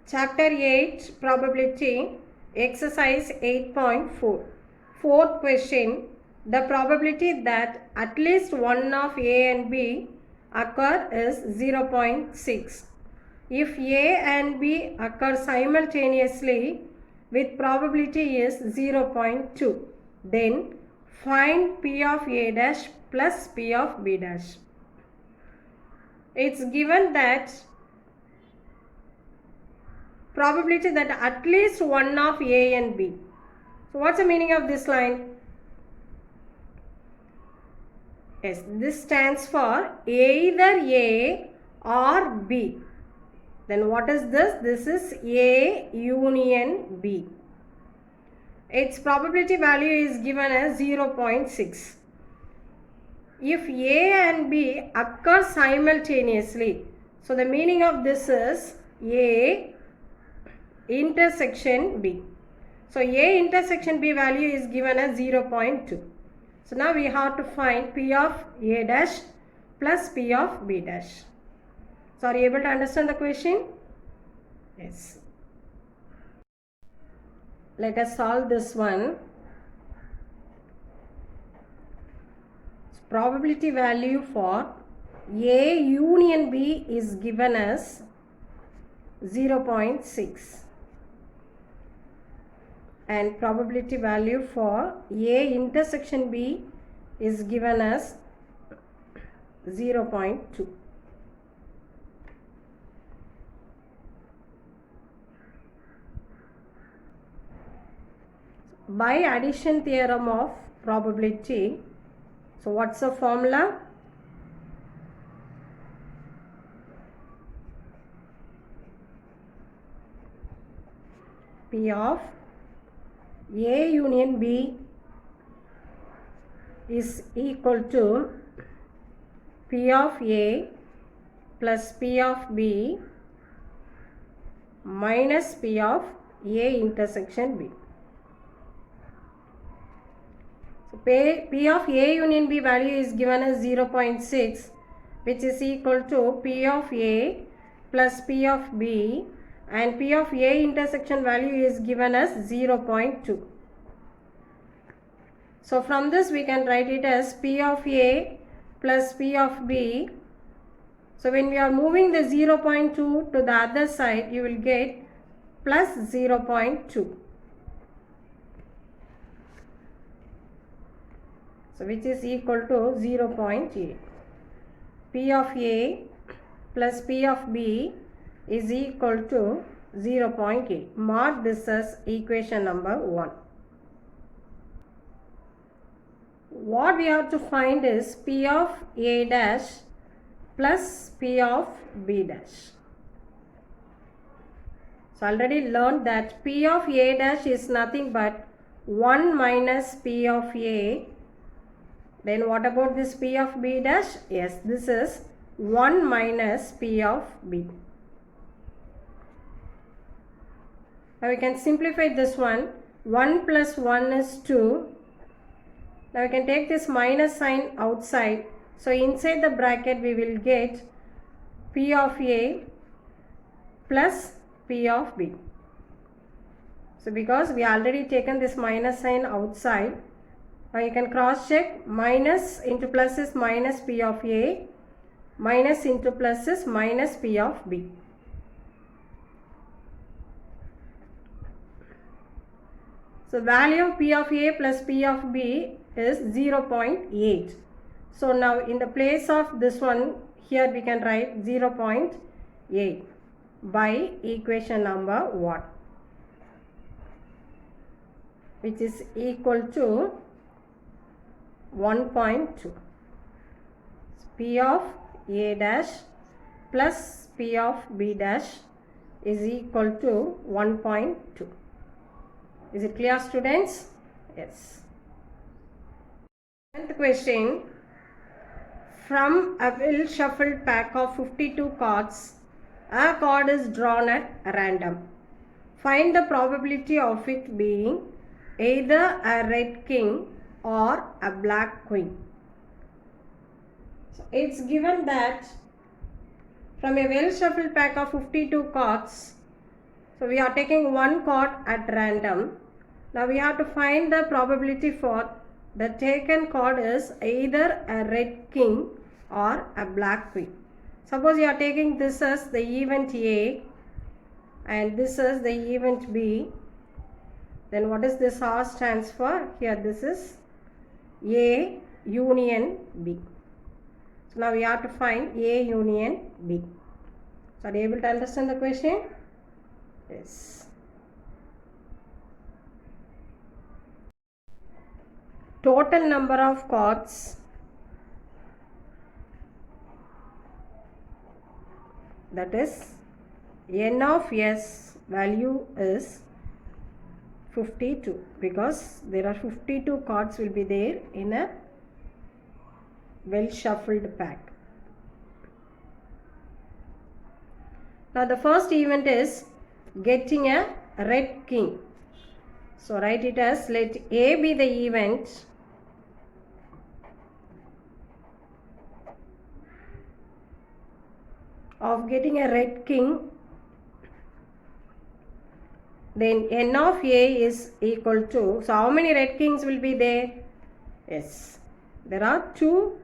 Chapter 8 Probability Exercise 8.4. Fourth question. The probability that at least one of A and B occur is 0.6. If A and B occur simultaneously with probability is 0.2, then find P of A dash plus P of B dash. It's given that probability that at least one of A and B. So what's the meaning of this line? Yes, this stands for either A or B. Then what is this? This is A union B. Its probability value is given as 0.6. If A and B occur simultaneously, so the meaning of this is A intersection B. So A intersection B value is given as 0.2. So now we have to find P of A dash plus P of B dash. So are you able to understand the question? Yes. Let us solve this one. Probability value for A union B is given as 0.6. And probability value for A intersection B is given as 0.2. By addition theorem of probability, so what's the formula? P of A union B is equal to P of A plus P of B minus P of A intersection B. So P of A union B value is given as 0.6, which is equal to P of A plus P of B, and P of A intersection value is given as 0.2. So from this we can write it as P of A plus P of B. So when we are moving the 0.2 to the other side, you will get plus 0.2. So which is equal to 0.8. P of A plus P of B is equal to 0.8. Mark this as equation number 1. What we have to find is P of A dash plus P of B dash. So already learned that P of A dash is nothing but 1 minus P of A. Then what about this P of B dash? Yes, this is 1 minus P of B. Now we can simplify this one. 1 plus 1 is 2. Now we can take this minus sign outside. So inside the bracket we will get P of A plus P of B. So because we already taken this minus sign outside, now you can cross check. Minus into plus is minus P of A, minus into plus is minus P of B. So value of P of A plus P of B is 0.8. So now in the place of this one, here we can write 0.8 by equation number 1, which is equal to 1.2. P of A dash plus P of B dash is equal to 1.2. Is it clear, students? Yes. 10th question. From a well shuffled pack of 52 cards, a card is drawn at random. Find the probability of it being either a red king or a black queen. So it's given that from a well shuffled pack of 52 cards, So we are taking one card at random. Now we have to find the probability for the taken card is either a red king or a black queen. Suppose you are taking this as the event A and this is the event B. Then what is this R stands for? Here this is A union B. So now we have to find A union B. So are you able to understand the question? Yes. Total number of cards that is n of s value is 52 because there are 52 cards will be there in a well shuffled pack. Now the first event is getting a red king. So write it as let A be the event of getting a red king. Then n of A is equal to, so how many red kings will be there? Yes, there are 2.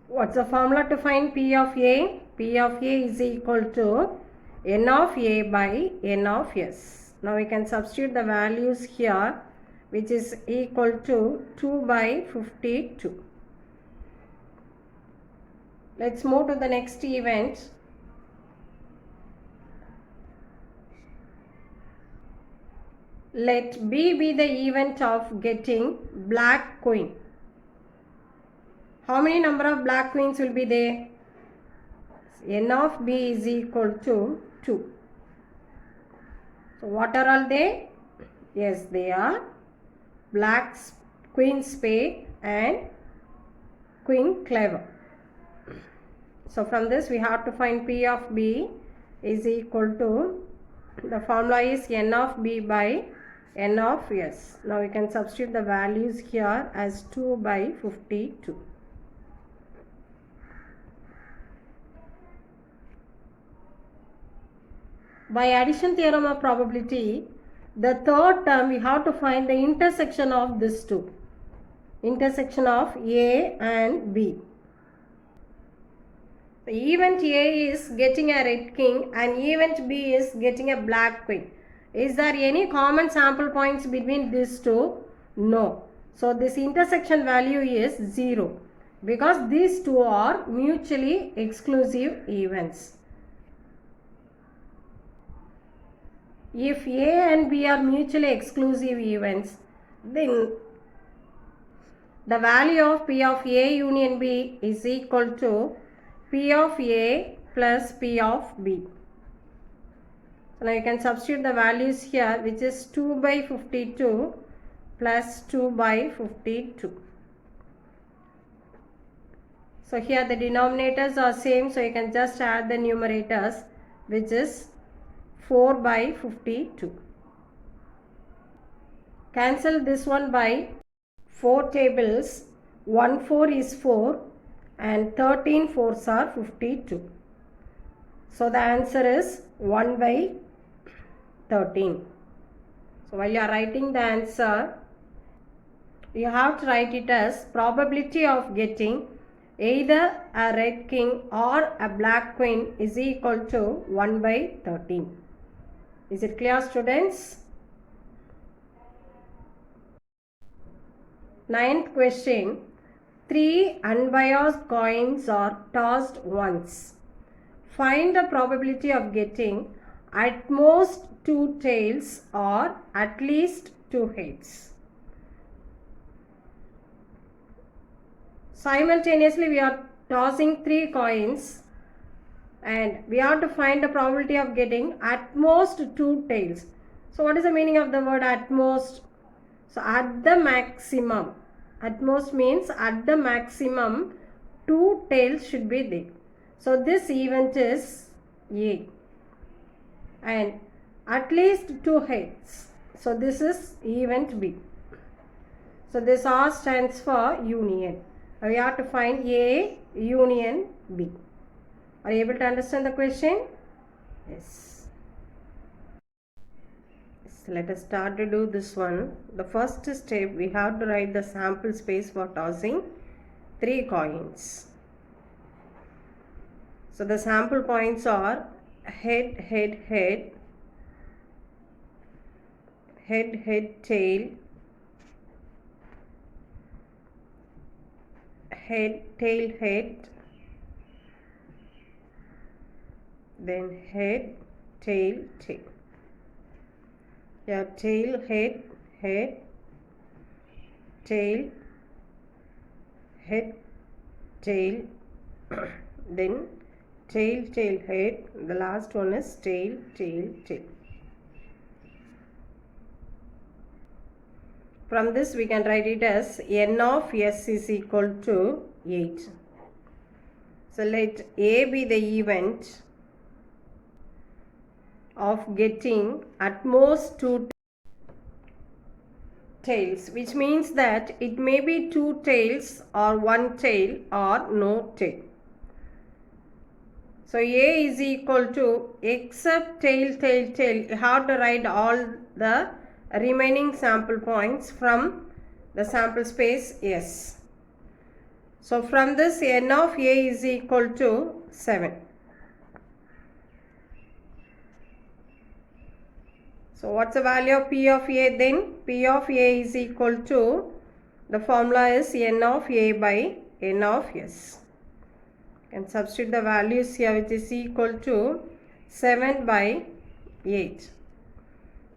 What's the formula to find P of A? P of A is equal to n of A by n of S. Now we can substitute the values here, which is equal to 2 by 52. Let's move to the next event. Let B be the event of getting black queen. How many number of black queens will be there? N of B is equal to 2. So what are all they? Yes, they are black queen spade and queen clever. So from this we have to find P of B is equal to, the formula is n of B by n of S. Now we can substitute the values here as 2 by 52. By addition theorem of probability, the third term we have to find the intersection of these two. Intersection of A and B. The event A is getting a red king and event B is getting a black queen. Is there any common sample points between these two? No. So this intersection value is 0 because these two are mutually exclusive events. If A and B are mutually exclusive events, then the value of P of A union B is equal to P of A plus P of B. So now you can substitute the values here, which is 2 by 52 plus 2 by 52. So here the denominators are same, so you can just add the numerators, which is 4 by 52. Cancel this one by 4 tables. 1 4 is 4 and 13 4s are 52. So the answer is 1 by 13. So while you are writing the answer, you have to write it as probability of getting either a red king or a black queen is equal to 1 by 13. Is it clear, students? 9th question. 3 unbiased coins are tossed once. Find the probability of getting at most 2 tails or at least 2 heads. Simultaneously we are tossing 3 coins and we have to find the probability of getting at most 2 tails. So what is the meaning of the word at most? So at the maximum. At most means at the maximum 2 tails should be there. So this event is A. And at least 2 heads. So this is event B. So this R stands for union. We have to find A union B. Are you able to understand the question? Yes. let us start to do this one. The first step, we have to write the sample space for tossing 3 coins. So the sample points are head, head, head, head, head, tail, head, tail, head, then head, tail, tail. Yeah, tail, head, head, tail, head, tail, then tail, tail, head. The last one is tail, tail, tail. From this we can write it as n of s is equal to 8. So let A be the event of getting at most 2 tails, which means that it may be 2 tails or 1 tail or no tail. So A is equal to except tail, tail, tail. You have to write all the remaining sample points from the sample space S. So from this n of A is equal to 7. So what's the value of P of A then? P of A is equal to, the formula is n of A by n of S. You can substitute the values here, which is equal to 7 by 8.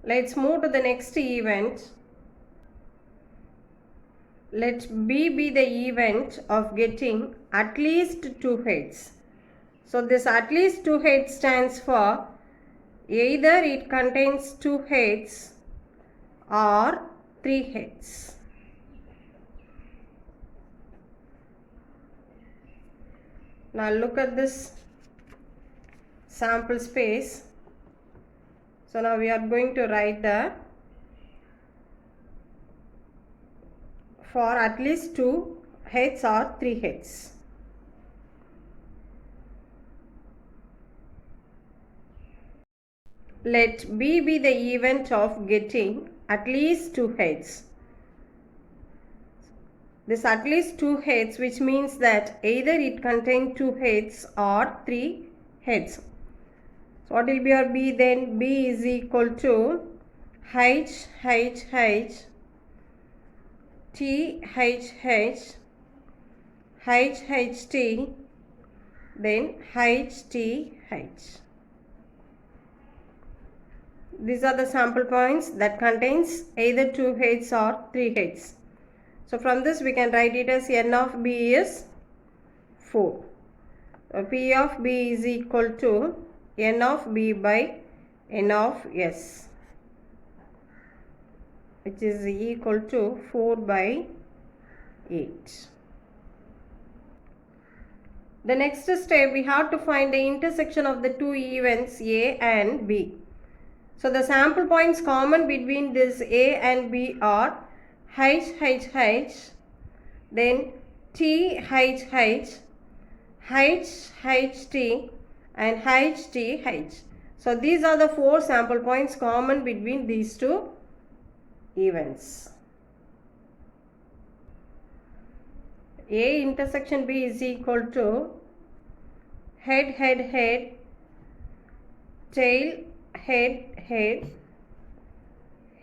Let's move to the next event. Let B be the event of getting at least 2 heads. So this at least 2 heads stands for either it contains 2 heads or 3 heads. Now look at this sample space. So now we are going to write the for at least 2 heads or 3 heads. Let B be the event of getting at least 2 heads. This at least 2 heads, which means that either it contains 2 heads or 3 heads. So what will be your B then? B is equal to H, H, H, T, H, H, H, H, T, then H, T, H. These are the sample points that contains either 2 heads or 3 heads. So from this we can write it as n of B is 4. P of B is equal to n of B by n of S, which is equal to 4 by 8. The next step, we have to find the intersection of the 2 events A and B. So the sample points common between this A and B are H, H, H, then T, H, H, H, H, T, and H, T, H. So these are the 4 sample points common between these 2 events. A intersection B is equal to head, head, head, tail, head, head,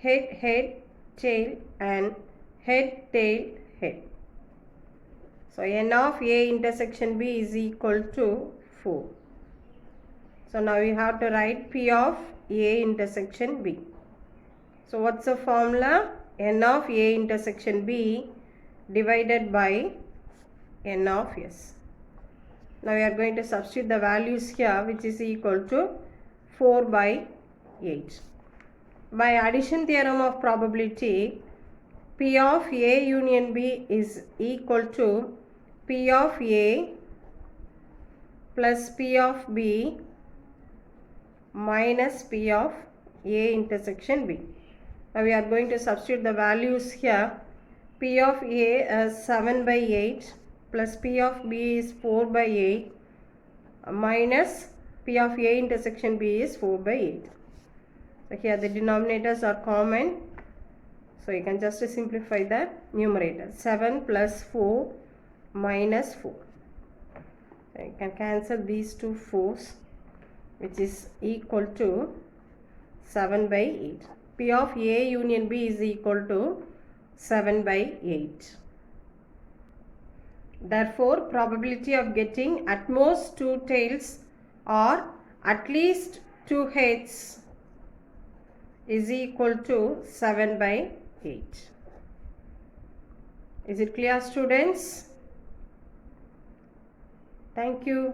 head, head, tail, and head, tail, head. So n of A intersection B is equal to 4. So now we have to write P of A intersection B. So what's the formula? N of A intersection B divided by n of S. Now we are going to substitute the values here, which is equal to 4 by 8. By addition theorem of probability, P of A union B is equal to P of A plus P of B minus P of A intersection B. Now we are going to substitute the values here. P of A is 7 by 8 plus P of B is 4 by 8 minus P of A intersection B is 4 by 8. So here the denominators are common. So you can just simplify the numerator. 7 plus 4 minus 4. So you can cancel these two 4's, which is equal to 7 by 8. P of A union B is equal to 7 by 8. Therefore, probability of getting at most 2 tails or at least 2 heads is equal to 7 by 8. Is it clear, students? Thank you.